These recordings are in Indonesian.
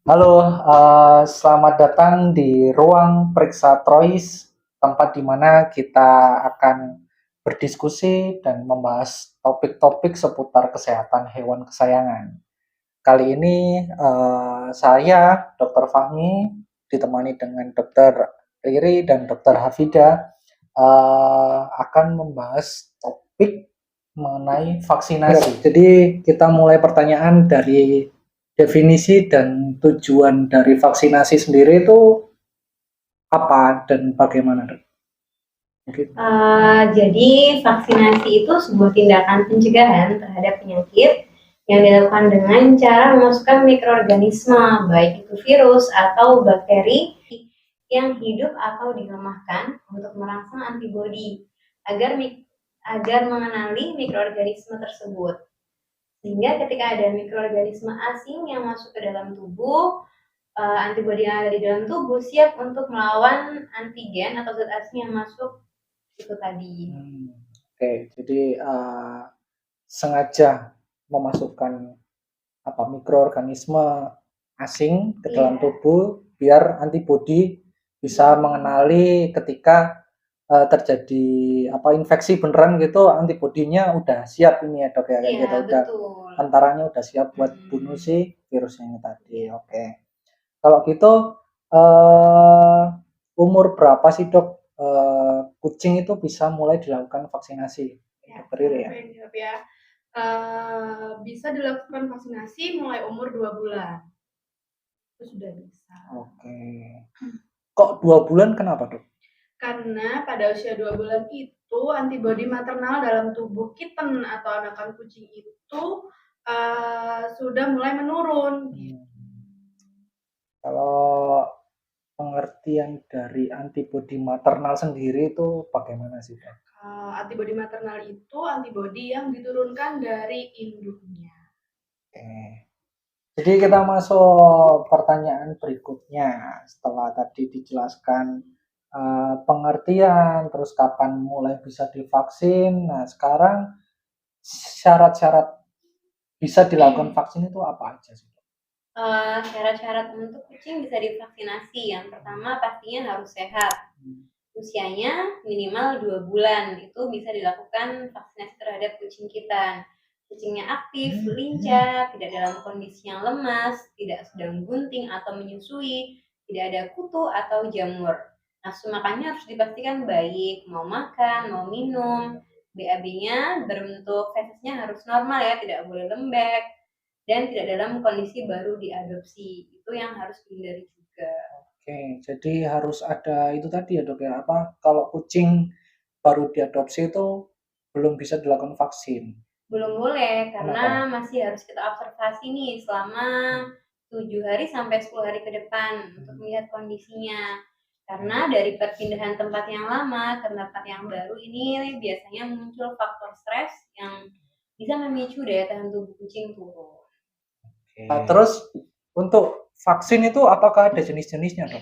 Halo, selamat datang di ruang periksa Trois, tempat di mana kita akan berdiskusi dan membahas topik-topik seputar kesehatan hewan kesayangan. Kali ini saya, Dr. Fahmi, ditemani dengan Dr. Riri dan Dr. Hafida akan membahas topik mengenai vaksinasi. Jadi kita mulai pertanyaan dari definisi dan tujuan dari vaksinasi sendiri itu apa dan bagaimana, Dok? Jadi vaksinasi itu sebuah tindakan pencegahan terhadap penyakit yang dilakukan dengan cara memasukkan mikroorganisme, baik itu virus atau bakteri yang hidup atau dilemahkan untuk merangsang antibodi agar mengenali mikroorganisme tersebut. Sehingga ketika ada mikroorganisme asing yang masuk ke dalam tubuh, antibodi yang ada di dalam tubuh siap untuk melawan antigen atau zat asing yang masuk itu tadi. Oke, jadi sengaja memasukkan mikroorganisme asing ke dalam tubuh biar antibodi bisa mengenali ketika terjadi infeksi beneran gitu, antibodinya udah siap ini ya, Dok ya, kayak gitu, udah antaranya udah siap buat bunuh si virusnya ini tadi. Oke. Kalau gitu umur berapa sih, Dok, kucing itu bisa mulai dilakukan vaksinasi? Dokter Riri ya. Bisa dilakukan vaksinasi mulai umur 2 bulan. Itu sudah bisa. Oke. Kok 2 bulan, kenapa, Dok? Karena pada usia 2 bulan itu antibodi maternal dalam tubuh kitten atau anakan kucing itu sudah mulai menurun. Kalau pengertian dari antibodi maternal sendiri itu bagaimana sih, Dok? Antibodi maternal itu antibodi yang diturunkan dari induknya. Oke. Jadi kita masuk pertanyaan berikutnya. Setelah tadi dijelaskan pengertian, terus kapan mulai bisa divaksin. Nah, sekarang syarat-syarat bisa dilakukan vaksin itu apa aja sih? Syarat-syarat untuk kucing bisa divaksinasi. Yang pertama pastinya harus sehat. Usianya minimal 2 bulan. Itu bisa dilakukan vaksinasi terhadap kucing kita. Kucingnya aktif, lincah, tidak dalam kondisi yang lemas, tidak sedang bunting atau menyusui, tidak ada kutu atau jamur. Nafsu makannya harus dipastikan baik, mau makan, mau minum. BAB-nya berbentuk fesesnya harus normal ya, tidak boleh lembek, dan tidak dalam kondisi baru diadopsi. Itu yang harus dihindari juga. Oke, jadi harus ada itu tadi ya, Dok ya, kalau kucing baru diadopsi itu belum bisa dilakukan vaksin? Belum boleh, karena masih harus kita observasi nih selama 7 hari sampai 10 hari ke depan untuk melihat kondisinya. Karena dari perpindahan tempat yang lama ke tempat yang baru ini biasanya muncul faktor stres yang bisa memicu daya tahan tubuh kucing turun. Nah, terus untuk vaksin itu apakah ada jenis-jenisnya, Dok?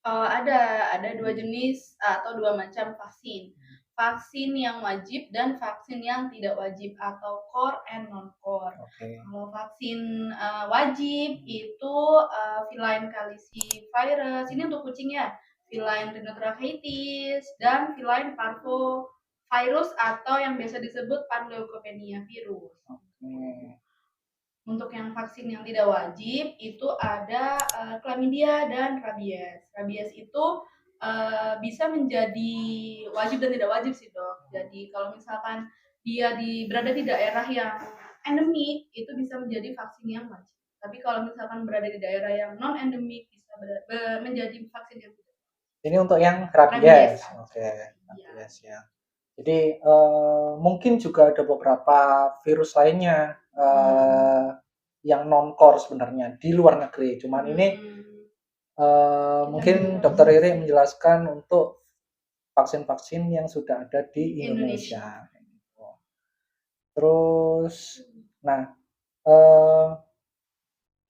Ada 2 jenis atau 2 macam vaksin. Vaksin yang wajib dan vaksin yang tidak wajib atau core and non-core. Kalau vaksin wajib itu feline calicivirus, ini untuk kucing ya, feline rhinotracheitis dan feline parvovirus atau yang biasa disebut panleukopenia virus. Untuk yang vaksin yang tidak wajib itu ada chlamydia dan rabies. Rabies itu bisa menjadi wajib dan tidak wajib sih, Dok. Jadi kalau misalkan dia berada di daerah yang endemik itu bisa menjadi vaksin yang wajib. Tapi kalau misalkan berada di daerah yang non endemik bisa menjadi vaksin yang tidak. Ini untuk yang rabies. Oke, rabies ya. Jadi mungkin juga ada beberapa virus lainnya yang non-core sebenarnya di luar negeri. Cuman ini mungkin Dokter Riri menjelaskan untuk vaksin-vaksin yang sudah ada di Indonesia. Terus, nah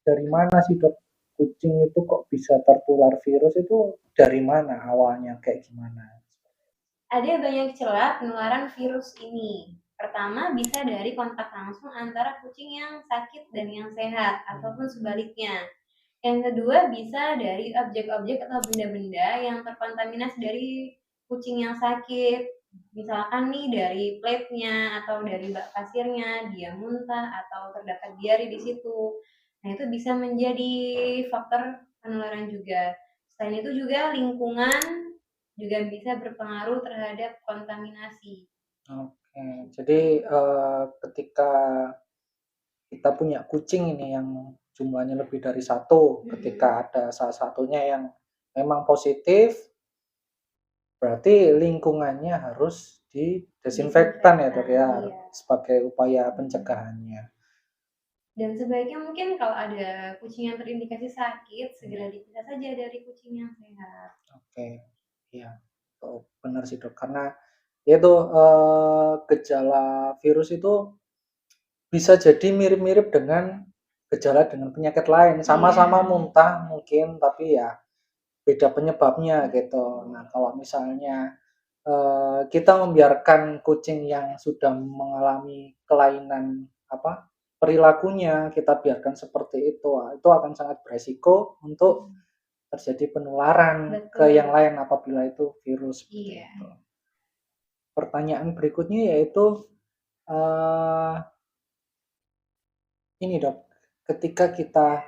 dari mana sih, Dok, kucing itu kok bisa tertular virus itu dari mana awalnya, kayak gimana? Ada banyak celah penularan virus ini. Pertama, bisa dari kontak langsung antara kucing yang sakit dan yang sehat, ataupun sebaliknya. Yang kedua, bisa dari objek-objek atau benda-benda yang terkontaminasi dari kucing yang sakit. Misalkan nih dari plate-nya atau dari bak pasirnya, dia muntah atau terdapat diare di situ. Nah, itu bisa menjadi faktor penularan juga. Selain itu juga lingkungan juga bisa berpengaruh terhadap kontaminasi. Oke, jadi ketika kita punya kucing ini yang jumlahnya lebih dari satu, ketika ada salah satunya yang memang positif, berarti lingkungannya harus didesinfektan ya dok ya, Iya. sebagai upaya pencegahannya. Dan sebaiknya mungkin kalau ada kucing yang terindikasi sakit, segera dipisah saja dari kucing yang sehat. Oke, iya, oh, benar sih dok, karena itu gejala virus itu bisa jadi mirip-mirip dengan gejala dengan penyakit lain, sama-sama muntah mungkin, tapi ya beda penyebabnya gitu. Nah, kalau misalnya kita membiarkan kucing yang sudah mengalami kelainan apa perilakunya, kita biarkan seperti itu akan sangat beresiko untuk terjadi penularan ke yang lain apabila itu virus. Iya. Gitu. Pertanyaan berikutnya yaitu ini dok, ketika kita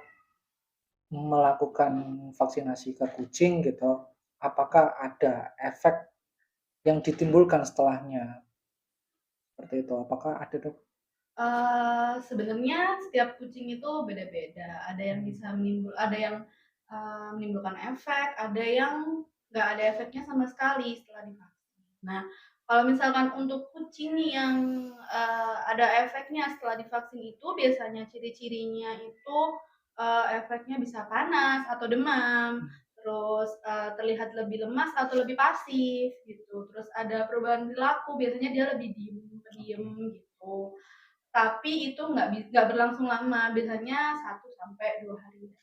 melakukan vaksinasi ke kucing gitu, apakah ada efek yang ditimbulkan setelahnya? Seperti itu, apakah ada dok? Sebenarnya setiap kucing itu beda-beda. Ada yang bisa menimbulkan efek, ada yang nggak ada efeknya sama sekali setelah divaksin. Nah, kalau misalkan untuk kucing yang ada efeknya setelah divaksin itu biasanya ciri-cirinya itu efeknya bisa panas atau demam, terus terlihat lebih lemas atau lebih pasif gitu. Terus ada perubahan perilaku, biasanya dia lebih diem gitu. Tapi itu nggak berlangsung lama, biasanya 1 sampai 2 hari.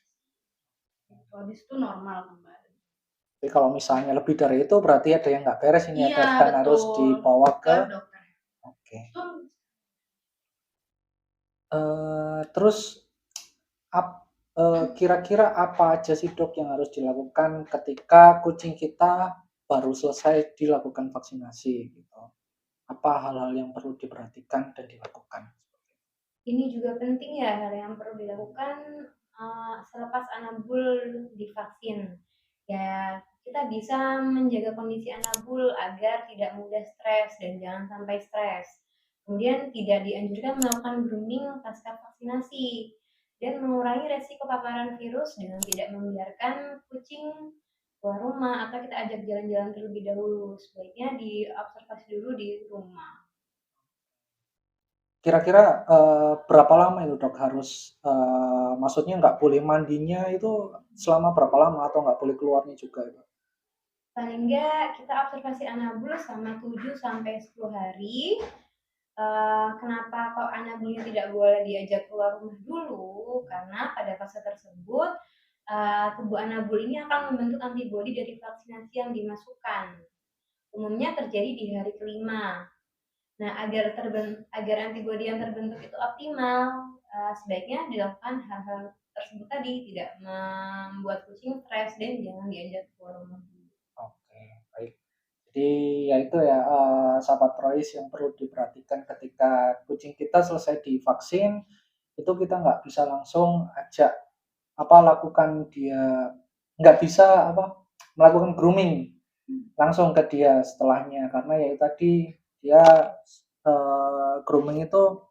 Gitu, habis itu normal kembali. Jadi kalau misalnya lebih dari itu berarti ada yang nggak beres ini Iya, dan harus betul. dibawa ke dokter. Oke. Itu Terus kira-kira apa aja sih dok yang harus dilakukan ketika kucing kita baru selesai dilakukan vaksinasi gitu? Apa hal-hal yang perlu diperhatikan dan dilakukan? Ini juga penting ya, hal yang perlu dilakukan selepas anabul divaksin. Ya, kita bisa menjaga kondisi anabul agar tidak mudah stres dan jangan sampai stres. Kemudian tidak dianjurkan melakukan grooming pasca vaksinasi dan mengurangi resiko paparan virus dengan tidak membiarkan kucing keluar rumah atau kita ajak jalan-jalan terlebih dahulu. Sebaiknya diobservasi dulu di rumah. Kira-kira berapa lama itu dok harus maksudnya nggak boleh mandinya itu selama berapa lama atau nggak boleh keluarnya juga? Paling enggak kita observasi anabul selama 7 sampai 10 hari. Kenapa kok anabulnya tidak boleh diajak keluar rumah dulu? Karena pada fase tersebut tubuh anabul ini akan membentuk antibodi dari vaksinasi yang dimasukkan. Umumnya terjadi di hari kelima. Nah, agar antibodi yang terbentuk itu optimal, sebaiknya dilakukan hal-hal tersebut tadi, tidak membuat kucing stres dan jangan diajak keluar rumah. Oke, baik. Jadi ya itu ya sahabat Royce yang perlu diperhatikan ketika kucing kita selesai divaksin itu kita nggak bisa langsung ajak lakukan dia nggak bisa melakukan grooming langsung ke dia setelahnya karena ya tadi dia grooming itu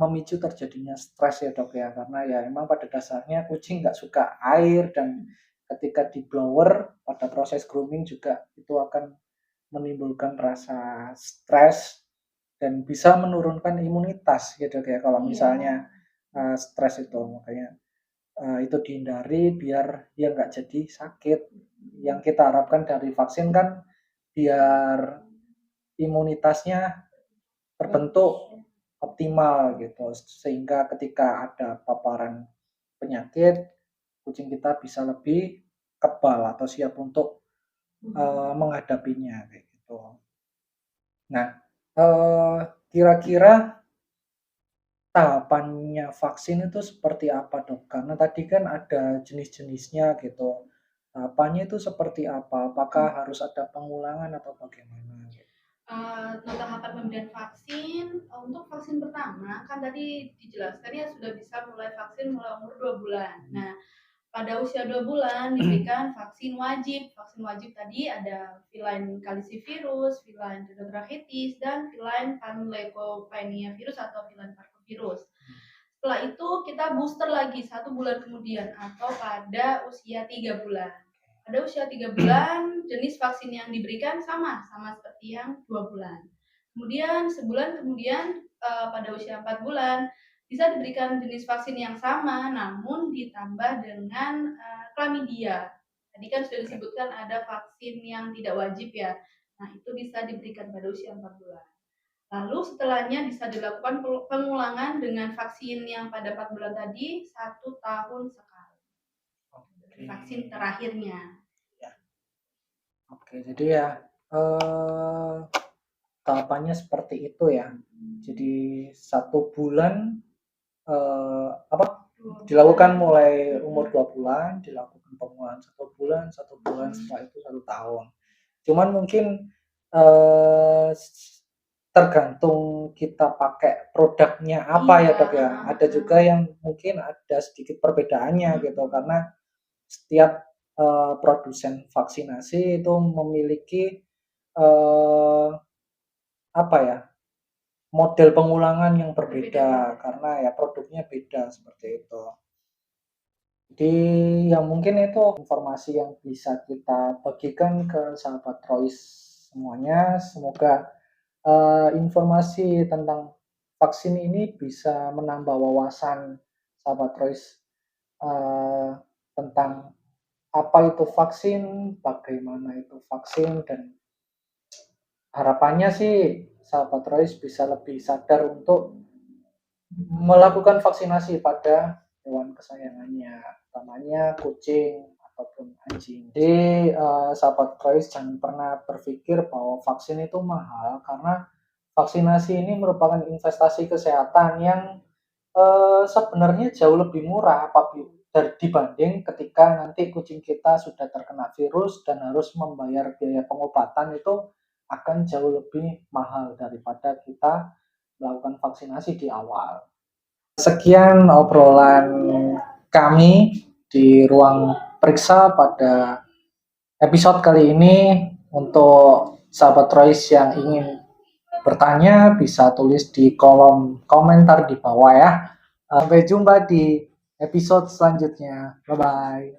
memicu terjadinya stres ya dok ya karena ya emang pada dasarnya kucing nggak suka air dan ketika di blower pada proses grooming juga itu akan menimbulkan rasa stres dan bisa menurunkan imunitas ya dok ya kalau misalnya stres itu makanya itu dihindari biar dia nggak jadi sakit. Yang kita harapkan dari vaksin kan biar imunitasnya terbentuk optimal gitu sehingga ketika ada paparan penyakit kucing kita bisa lebih kebal atau siap untuk menghadapinya kayak gitu. Nah, kira-kira tahapannya vaksin itu seperti apa, Dok? Karena tadi kan ada jenis-jenisnya gitu. Tahapannya itu seperti apa? Apakah harus ada pengulangan atau bagaimana? Untuk tahapan pemberian vaksin, untuk vaksin pertama kan tadi dijelaskan ya sudah bisa mulai vaksin mulai umur 2 bulan. Nah, pada usia 2 bulan diberikan vaksin wajib. Vaksin wajib tadi ada feline calicivirus, feline rhinotrachetis, dan feline panleukopenia virus atau feline parvovirus. Setelah itu kita booster lagi 1 bulan kemudian atau pada usia 3 bulan. Pada usia 3 bulan, jenis vaksin yang diberikan sama seperti yang 2 bulan. Kemudian sebulan kemudian pada usia 4 bulan bisa diberikan jenis vaksin yang sama namun ditambah dengan chlamydia. Tadi kan sudah disebutkan ada vaksin yang tidak wajib ya. Nah, itu bisa diberikan pada usia 4 bulan. Lalu setelahnya bisa dilakukan pengulangan dengan vaksin yang pada 4 bulan tadi 1 tahun sekali. Vaksin terakhirnya. Oke, jadi ya tahapannya seperti itu ya. Jadi 1 bulan dilakukan mulai umur 2 bulan, dilakukan pengulangan 1 bulan, 1 bulan, setelah itu 1 tahun. Cuman mungkin tergantung kita pakai produknya apa ya, Dok ya. Ada juga yang mungkin ada sedikit perbedaannya gitu karena setiap produsen vaksinasi itu memiliki model pengulangan yang berbeda karena ya produknya beda seperti itu. Jadi yang mungkin itu informasi yang bisa kita bagikan ke sahabat Royce semuanya. Semoga informasi tentang vaksin ini bisa menambah wawasan sahabat Royce tentang apa itu vaksin, bagaimana itu vaksin, dan harapannya sih sahabat Royce bisa lebih sadar untuk melakukan vaksinasi pada hewan kesayangannya, utamanya kucing ataupun anjing. Jadi sahabat Royce jangan pernah berpikir bahwa vaksin itu mahal karena vaksinasi ini merupakan investasi kesehatan yang sebenarnya jauh lebih murah apabila dibanding ketika nanti kucing kita sudah terkena virus dan harus membayar biaya pengobatan, itu akan jauh lebih mahal daripada kita melakukan vaksinasi di awal. Sekian obrolan kami di ruang periksa pada episode kali ini. Untuk sahabat Royce yang ingin bertanya bisa tulis di kolom komentar di bawah ya. Sampai jumpa di episode selanjutnya. Bye-bye.